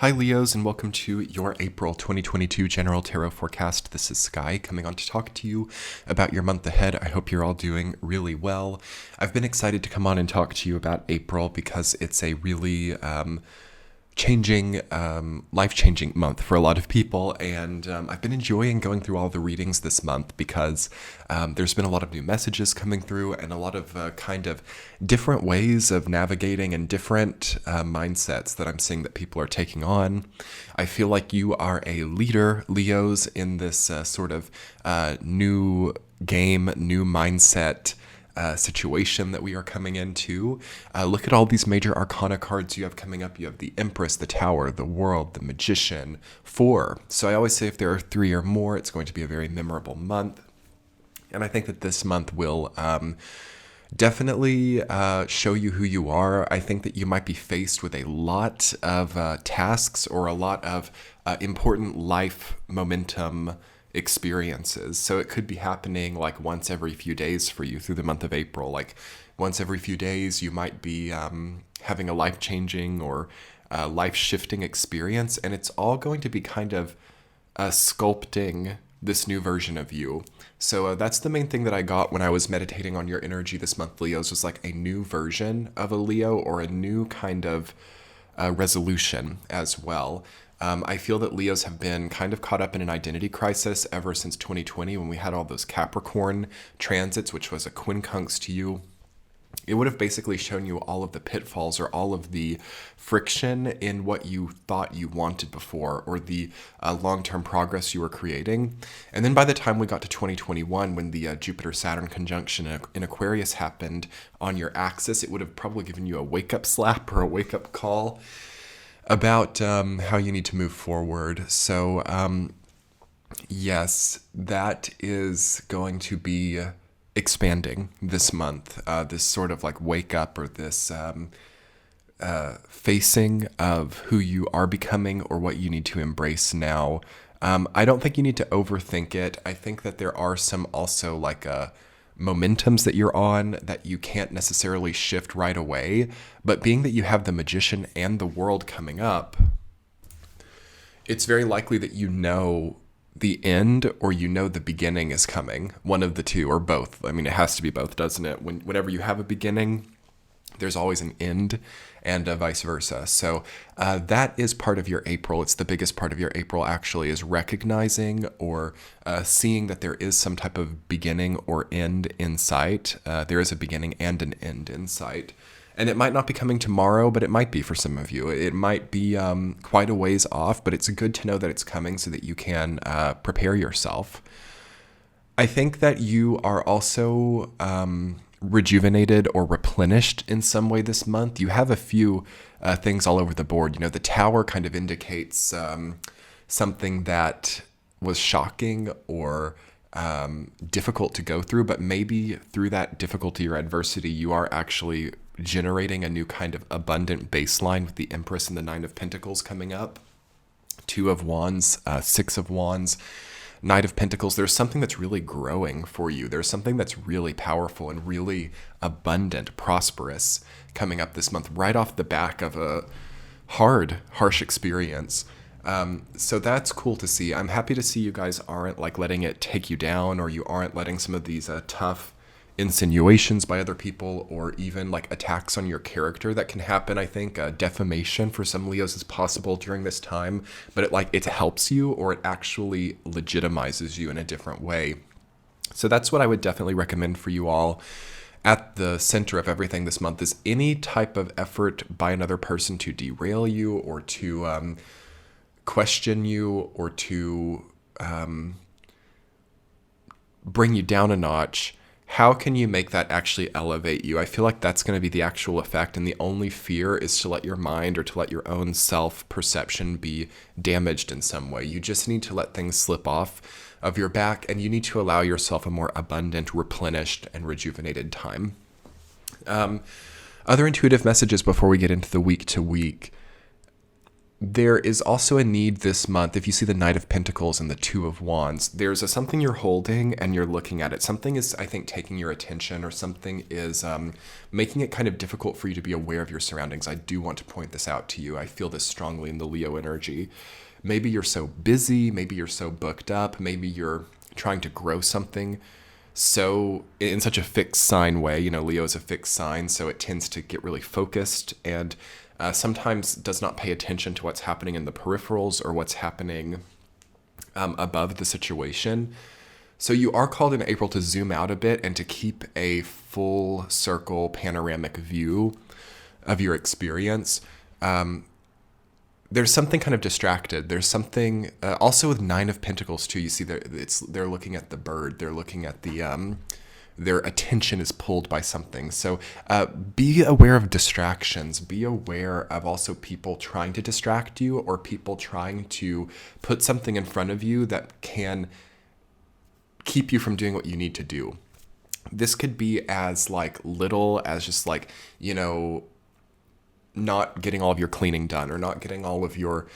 Hi Leos, and welcome to your April 2022 General Tarot Forecast. This is Sky coming on to talk to you about your month ahead. I hope you're all doing really well. I've been excited to come on and talk to you about April because it's a really life-changing month for a lot of people, and I've been enjoying going through all the readings this month because there's been a lot of new messages coming through and a lot of kind of different ways of navigating and different mindsets that I'm seeing that people are taking on. I feel like you are a leader, Leos, in this sort of new game, new mindset situation that we are coming into. Look at all these major arcana cards you have coming up. You have the Empress, the Tower, the World, the Magician, 4. So I always say if there are 3 or more, it's going to be a very memorable month. And I think that this month will definitely show you who you are. I think that you might be faced with a lot of tasks or a lot of important life momentum experiences. So it could be happening like once every few days for you through the month of April. Like once every few days, you might be having a life-changing or life-shifting experience, and it's all going to be kind of sculpting this new version of you. So that's the main thing that I got when I was meditating on your energy this month, Leos, was like a new version of a Leo or a new kind of resolution as well. I feel that Leos have been kind of caught up in an identity crisis ever since 2020 when we had all those Capricorn transits, which was a quincunx to you. It would have basically shown you all of the pitfalls or all of the friction in what you thought you wanted before or the long-term progress you were creating. And then by the time we got to 2021, when the Jupiter-Saturn conjunction in Aquarius happened on your axis, it would have probably given you a wake-up slap or a wake-up call about how you need to move forward. So yes, that is going to be expanding this month, this sort of like wake up or this facing of who you are becoming or what you need to embrace now. I don't think you need to overthink it. I think that there are some also like momentums that you're on that you can't necessarily shift right away, but being that you have the Magician and the World coming up, it's very likely that you know the end or you know the beginning is coming, one of the two or both. I mean, it has to be both, doesn't it? Whenever you have a beginning, there's always an end, and vice versa. So that is part of your April. It's the biggest part of your April, actually, is recognizing or seeing that there is some type of beginning or end in sight. There is a beginning and an end in sight. And it might not be coming tomorrow, but it might be for some of you. It might be quite a ways off, but it's good to know that it's coming so that you can prepare yourself. I think that you are also rejuvenated or replenished in some way this month. You have a few things all over the board. You know, the Tower kind of indicates something that was shocking or difficult to go through, but maybe through that difficulty or adversity, you are actually generating a new kind of abundant baseline with the Empress and the 9 of Pentacles coming up, 2 of Wands, 6 of Wands, Knight of Pentacles. There's something that's really growing for you. There's something that's really powerful and really abundant, prosperous coming up this month, right off the back of a harsh experience. So that's cool to see. I'm happy to see you guys aren't like letting it take you down, or you aren't letting some of these tough insinuations by other people or even like attacks on your character that can happen. I think defamation for some Leos is possible during this time, but it helps you or it actually legitimizes you in a different way. So that's what I would definitely recommend for you all. At the center of everything this month is any type of effort by another person to derail you or to question you or to bring you down a notch. How can you make that actually elevate you? I feel like that's going to be the actual effect, and the only fear is to let your mind or to let your own self-perception be damaged in some way. You just need to let things slip off of your back, and you need to allow yourself a more abundant, replenished, and rejuvenated time. Other intuitive messages before we get into the week-to-week. There is also a need this month. If you see the Knight of Pentacles and the Two of Wands, there's something you're holding and you're looking at it. Something is, I think, taking your attention, or something is making it kind of difficult for you to be aware of your surroundings. I do want to point this out to you. I feel this strongly in the Leo energy. Maybe you're so busy, maybe you're so booked up, maybe you're trying to grow something so in such a fixed sign way. Leo is a fixed sign, so it tends to get really focused and sometimes does not pay attention to what's happening in the peripherals or what's happening above the situation. So you are called in April to zoom out a bit and to keep a full circle panoramic view of your experience. There's something kind of distracted. There's something also with Nine of Pentacles too. You see, they're looking at the bird. They're looking at their attention is pulled by something. So be aware of distractions. Be aware of also people trying to distract you, or people trying to put something in front of you that can keep you from doing what you need to do. This could be as little as just not getting all of your cleaning done, or not getting all of your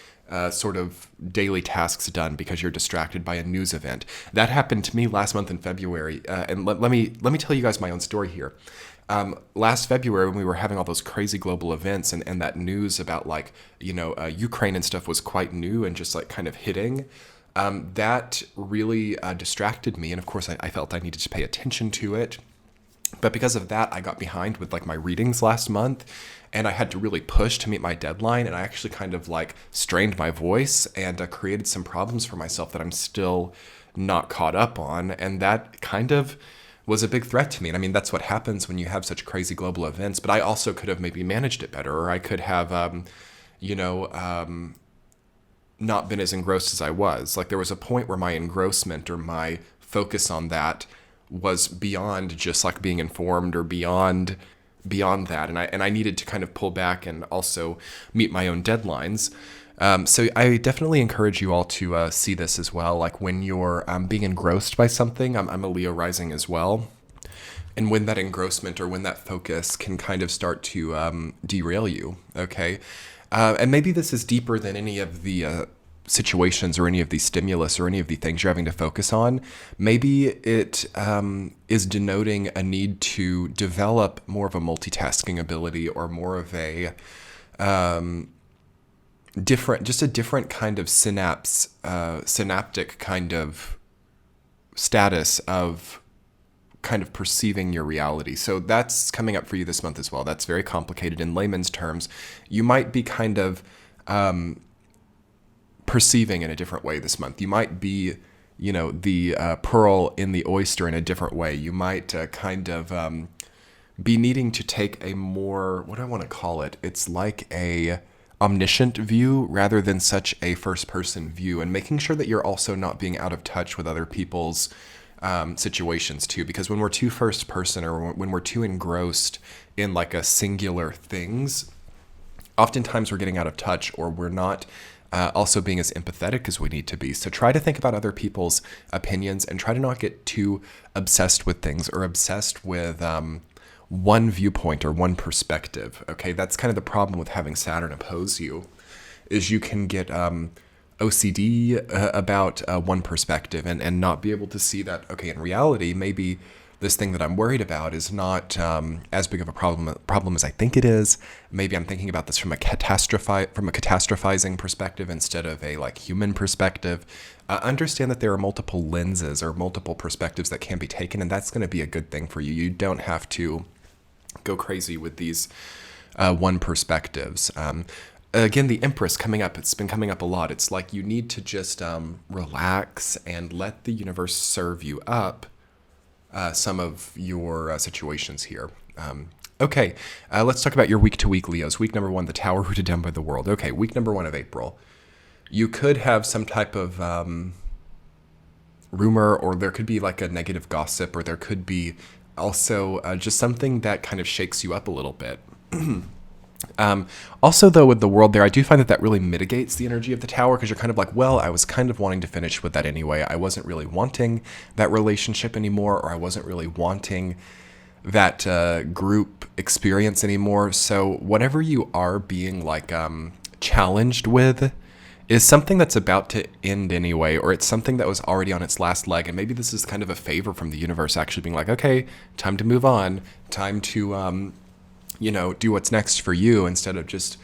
sort of daily tasks done because you're distracted by a news event. That happened to me last month in February. And let me tell you guys my own story here. Last February, when we were having all those crazy global events and that news about Ukraine and stuff was quite new and just kind of hitting, that really distracted me. And of course, I felt I needed to pay attention to it. But because of that, I got behind with my readings last month, and I had to really push to meet my deadline. And I actually kind of strained my voice and created some problems for myself that I'm still not caught up on. And that kind of was a big threat to me. And I mean, that's what happens when you have such crazy global events. But I also could have maybe managed it better, or I could have, not been as engrossed as I was. There was a point where my engrossment or my focus on that was beyond just being informed, or beyond that, and I needed to kind of pull back and also meet my own deadlines. So I definitely encourage you all to see this as well. When you're being engrossed by something, I'm a Leo rising as well, and when that engrossment or when that focus can kind of start to derail you. Okay, and maybe this is deeper than any of the situations or any of the stimulus or any of the things you're having to focus on. Maybe it is denoting a need to develop more of a multitasking ability, or more of a different kind of synaptic kind of status of kind of perceiving your reality. So that's coming up for you this month as well. That's very complicated in layman's terms. You might be kind of perceiving in a different way this month. You might be, the pearl in the oyster in a different way. You might kind of be needing to take a more, what do I want to call it? It's like a omniscient view rather than such a first-person view, and making sure that you're also not being out of touch with other people's situations too. Because when we're too first-person, or when we're too engrossed in a singular things, oftentimes we're getting out of touch, or we're not also being as empathetic as we need to be. So try to think about other people's opinions, and try to not get too obsessed with things, or obsessed with one viewpoint or one perspective. Okay, that's kind of the problem with having Saturn oppose you, is you can get OCD about one perspective and not be able to see that, okay, in reality, maybe this thing that I'm worried about is not as big of a problem as I think it is. Maybe I'm thinking about this from a catastrophizing perspective instead of a human perspective. Understand that there are multiple lenses or multiple perspectives that can be taken, and that's going to be a good thing for you. You don't have to go crazy with these one perspectives. Again, the Empress coming up. It's been coming up a lot. It's you need to just relax and let the universe serve you up some of your situations here. Okay, let's talk about your week-to-week Leos. Week number 1, the Tower rooted down by the world. Okay, week number 1 of April. You could have some type of rumor, or there could be a negative gossip, or there could be also just something that kind of shakes you up a little bit. Also, though, with the world there, I do find that really mitigates the energy of the Tower, because you're kind of well, I was kind of wanting to finish with that anyway. I wasn't really wanting that relationship anymore, or I wasn't really wanting that group experience anymore. So whatever you are being challenged with is something that's about to end anyway, or it's something that was already on its last leg. And maybe this is kind of a favor from the universe actually being like, okay, time to move on, time to, do what's next for you, instead of just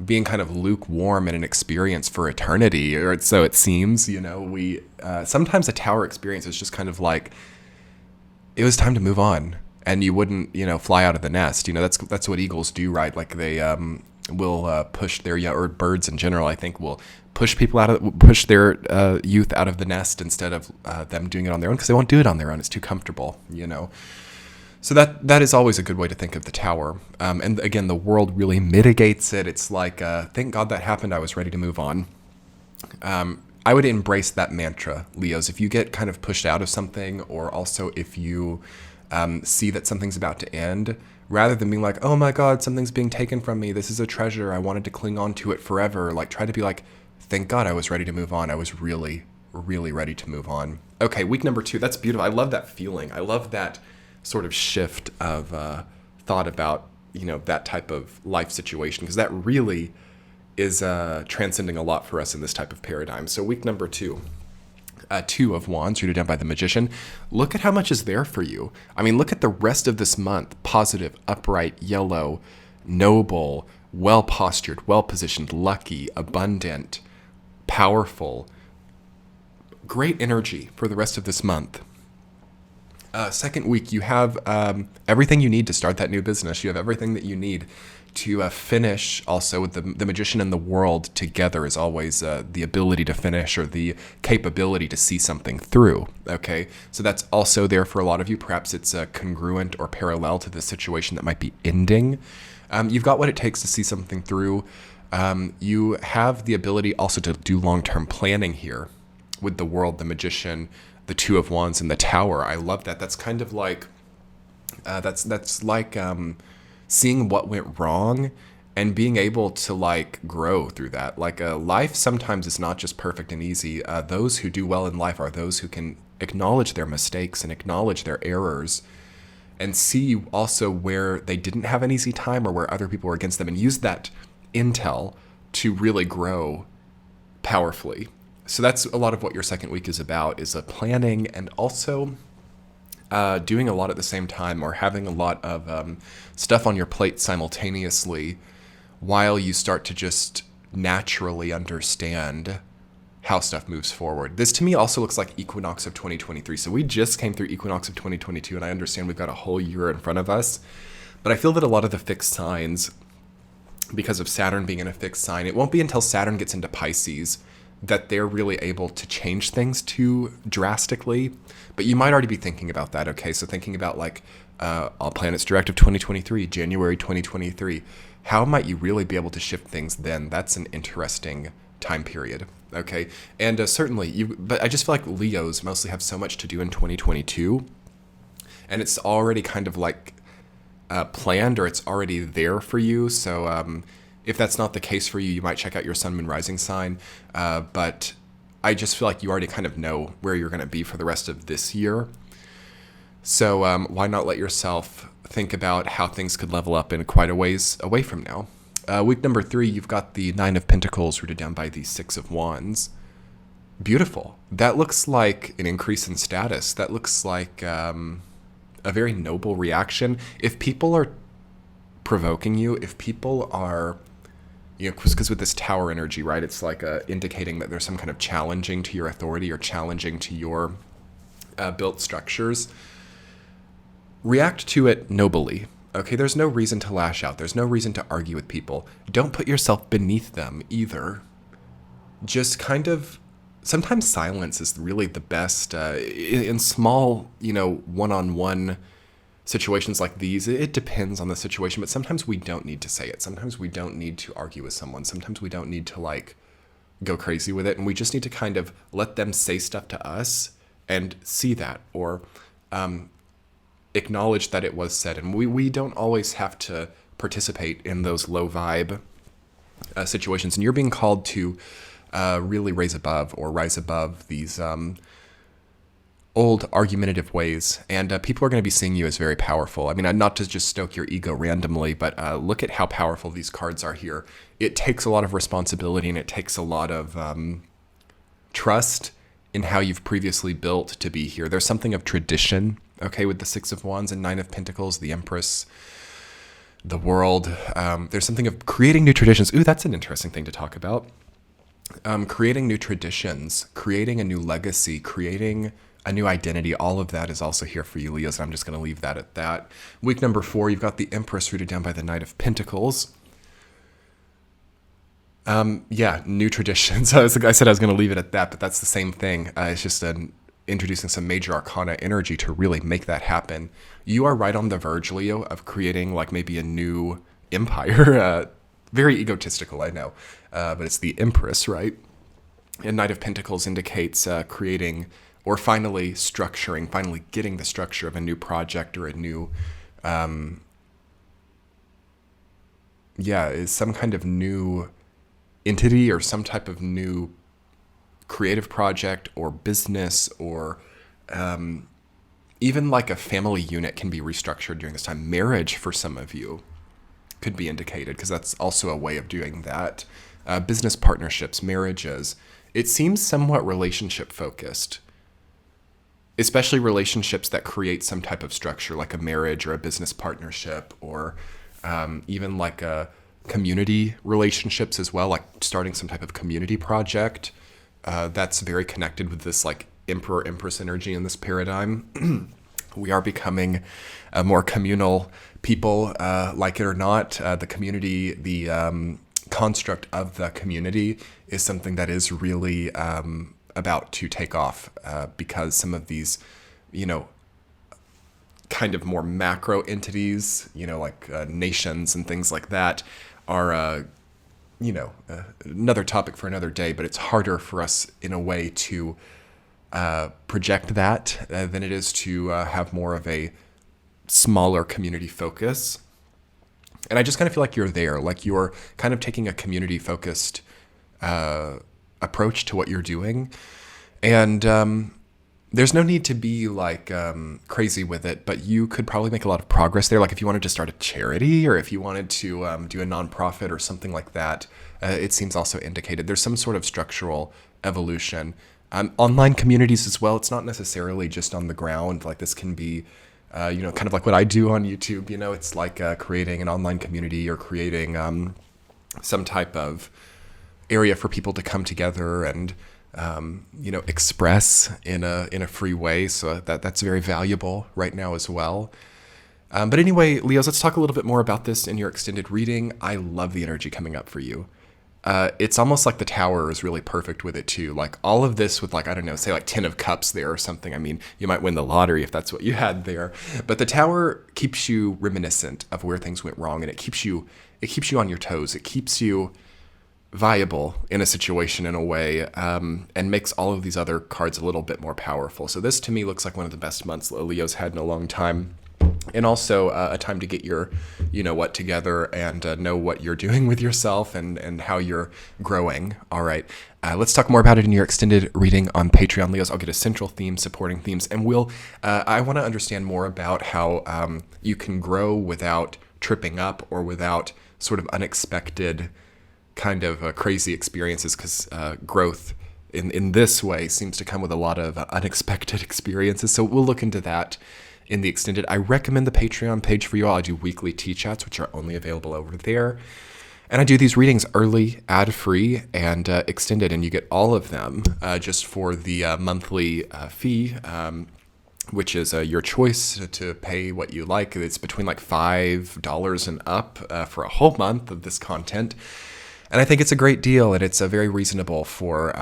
being kind of lukewarm in an experience for eternity, or so it seems. We sometimes a tower experience is just kind of like, it was time to move on, and you wouldn't, fly out of the nest. That's what eagles do, right? Like they will push their young, or birds in general, I think, will push their youth out of the nest instead of them doing it on their own, because they won't do it on their own. It's too comfortable. So that is always a good way to think of the tower. And again, the world really mitigates it. It's like, thank God that happened. I was ready to move on. I would embrace that mantra, Leos. If you get kind of pushed out of something, or also if you see that something's about to end, rather than being like, oh my God, something's being taken from me. This is a treasure. I wanted to cling on to it forever. Like, try to be like, thank God I was ready to move on. I was really, really ready to move on. Okay, week number 2. That's beautiful. I love that feeling. I love that sort of shift of thought about, that type of life situation, because that really is transcending a lot for us in this type of paradigm. So week number 2, 2 of Wands, rooted down by the Magician. Look at how much is there for you. I mean, look at the rest of this month. Positive, upright, yellow, noble, well-postured, well-positioned, lucky, abundant, powerful. Great energy for the rest of this month. Second week, you have everything you need to start that new business. You have everything that you need to finish. Also, with the Magician and the World together is always the ability to finish, or the capability to see something through. Okay, so that's also there for a lot of you. Perhaps it's congruent or parallel to the situation that might be ending. You've got what it takes to see something through. You have the ability also to do long-term planning here with the World, the Magician, the 2 of Wands, and the Tower. I love that. That's kind of like that's like seeing what went wrong and being able to like grow through that. Like life sometimes is not just perfect and easy. Those who do well in life are those who can acknowledge their mistakes and acknowledge their errors, and see also where they didn't have an easy time, or where other people were against them, and use that intel to really grow powerfully. So that's a lot of what your second week is about, is planning, and also doing a lot at the same time, or having a lot of stuff on your plate simultaneously, while you start to just naturally understand how stuff moves forward. This to me also looks like equinox of 2023. So we just came through equinox of 2022, and I understand we've got a whole year in front of us, but I feel that a lot of the fixed signs, because of Saturn being in a fixed sign, it won't be until Saturn gets into Pisces that they're really able to change things too drastically. But you might already be thinking about that. Okay, so thinking about like all planets direct of 2023, January 2023, how might you really be able to shift things then? That's an interesting time period. Okay, and certainly but I just feel like Leos mostly have so much to do in 2022, and it's already kind of like planned, or it's already there for you. So if that's not the case for you, you might check out your Sun, Moon, Rising sign. But I just feel like you already kind of know where you're going to be for the rest of this year. So why not let yourself think about how things could level up in quite a ways away from now. Week number 3, you've got the 9 of Pentacles rooted down by the 6 of Wands. Beautiful. That looks like an increase in status. That looks like a very noble reaction. If people are provoking you, if people are, because with this Tower energy, right, it's like indicating that there's some kind of challenging to your authority, or challenging to your built structures, react to it nobly. Okay, there's no reason to lash out. There's no reason to argue with people. Don't put yourself beneath them either. Just kind of, sometimes silence is really the best in small, one-on-one situations like these. It depends on the situation, but sometimes we don't need to say it. Sometimes we don't need to argue with someone. Sometimes we don't need to like go crazy with it, and we just need to kind of let them say stuff to us and see that, or acknowledge that it was said. And we don't always have to participate in those low vibe situations. And you're being called to really rise above these old argumentative ways, and people are going to be seeing you as very powerful. I mean, not to just stoke your ego randomly, but look at how powerful these cards are here. It takes a lot of responsibility, and it takes a lot of trust in how you've previously built to be here. There's something of tradition, okay, with the Six of Wands and Nine of Pentacles, the Empress, the World. There's something of creating new traditions. Ooh, that's an interesting thing to talk about. Creating new traditions, creating a new legacy, creating a new identity. All of that is also here for you, Leos, and I'm just going to leave that at that. Week number 4, you've got the Empress rooted down by the Knight of Pentacles. New traditions. I said I was going to leave it at that, but that's the same thing. It's just introducing some major arcana energy to really make that happen. You are right on the verge, Leo, of creating like maybe a new empire. Very egotistical, I know, but it's the Empress, right? And Knight of Pentacles indicates creating or finally structuring, finally getting the structure of a new project or a new, is some kind of new entity or some type of new creative project or business or even like a family unit can be restructured during this time. Marriage for some of you could be indicated because that's also a way of doing that. Business partnerships, marriages. It seems somewhat relationship focused, especially relationships that create some type of structure like a marriage or a business partnership or even like a community relationships as well, like starting some type of community project. That's very connected with this like Emperor Empress energy in this paradigm. We are becoming a more communal people, like it or not. The community, the construct of the community is something that is really about to take off because some of these, kind of more macro entities, like nations and things like that are, another topic for another day, but it's harder for us in a way to project that than it is to have more of a smaller community focus. And I just kind of feel like you're there, like you're kind of taking a community focused approach to what you're doing. And there's no need to be like crazy with it, but you could probably make a lot of progress there. Like if you wanted to start a charity or if you wanted to do a nonprofit or something like that, it seems also indicated there's some sort of structural evolution. Online communities as well. It's not necessarily just on the ground. Like this can be, kind of like what I do on YouTube. It's like creating an online community or creating some type of area for people to come together and express in a free way. So that's very valuable right now as well. But anyway, Leos, let's talk a little bit more about this in your extended reading. I love the energy coming up for you. It's almost like the Tower is really perfect with it too. Like all of this with like, I don't know, say like 10 of Cups there or something. I mean, you might win the lottery if that's what you had there. But the Tower keeps you reminiscent of where things went wrong, and it keeps you on your toes. It keeps you viable in a situation in a way, and makes all of these other cards a little bit more powerful. So this to me looks like one of the best months Leo's had in a long time. And also a time to get your, together and know what you're doing with yourself and how you're growing. All right. Let's talk more about it in your extended reading on Patreon, Leos. I'll get a central theme, supporting themes, and I want to understand more about how you can grow without tripping up or without sort of unexpected kind of crazy experiences, because growth in this way seems to come with a lot of unexpected experiences. So we'll look into that in the extended. I recommend the Patreon page for you all. I do weekly tea chats, which are only available over there. And I do these readings early, ad-free, and extended, and you get all of them just for the monthly fee, which is your choice to pay what you like. It's between like $5 and up for a whole month of this content. And I think it's a great deal, and it's very reasonable for,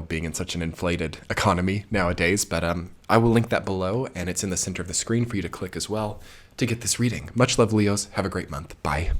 being in such an inflated economy nowadays. But I will link that below, and it's in the center of the screen for you to click as well to get this reading. Much love, Leos. Have a great month. Bye.